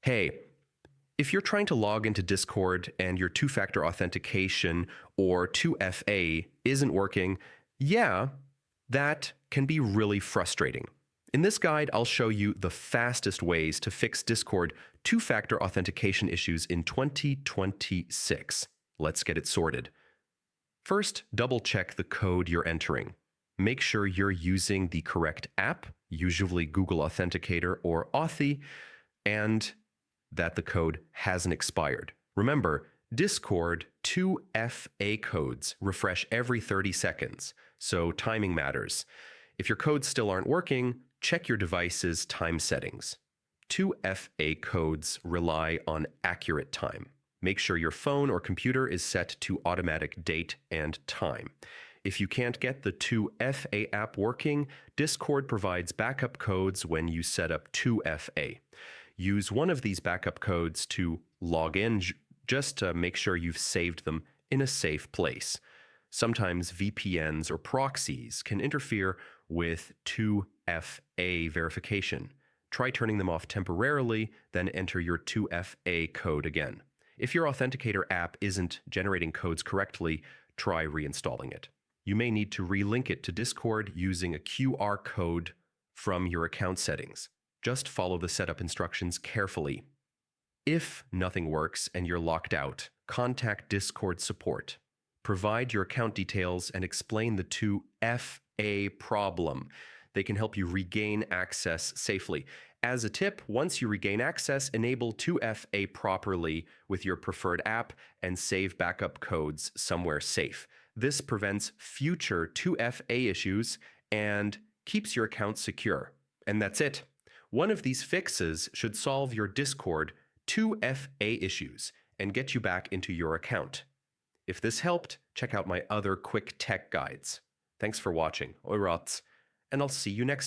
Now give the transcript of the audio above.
Hey, if you're trying to log into Discord and your two-factor authentication or 2FA isn't working, yeah, that can be really frustrating. In this guide, I'll show you the fastest ways to fix Discord two-factor authentication issues in 2026. Let's get it sorted. First, double-check the code you're entering. Make sure you're using the correct app, usually Google Authenticator or Authy, and that the code hasn't expired. Remember, Discord 2FA codes refresh every 30 seconds, so timing matters. If your codes still aren't working, check your device's time settings. 2FA codes rely on accurate time. Make sure your phone or computer is set to automatic date and time. If you can't get the 2FA app working, Discord provides backup codes when you set up 2FA. Use one of these backup codes to log in, just to make sure you've saved them in a safe place. Sometimes VPNs or proxies can interfere with 2FA verification. Try turning them off temporarily, then enter your 2FA code again. If your Authenticator app isn't generating codes correctly, try reinstalling it. You may need to relink it to Discord using a QR code from your account settings. Just follow the setup instructions carefully. If nothing works and you're locked out, contact Discord support. Provide your account details and explain the 2FA problem. They can help you regain access safely. As a tip, once you regain access, enable 2FA properly with your preferred app and save backup codes somewhere safe. This prevents future 2FA issues and keeps your account secure. And that's it. One of these fixes should solve your Discord 2FA issues and get you back into your account. If this helped, check out my other quick tech guides. Thanks for watching, and I'll see you next time.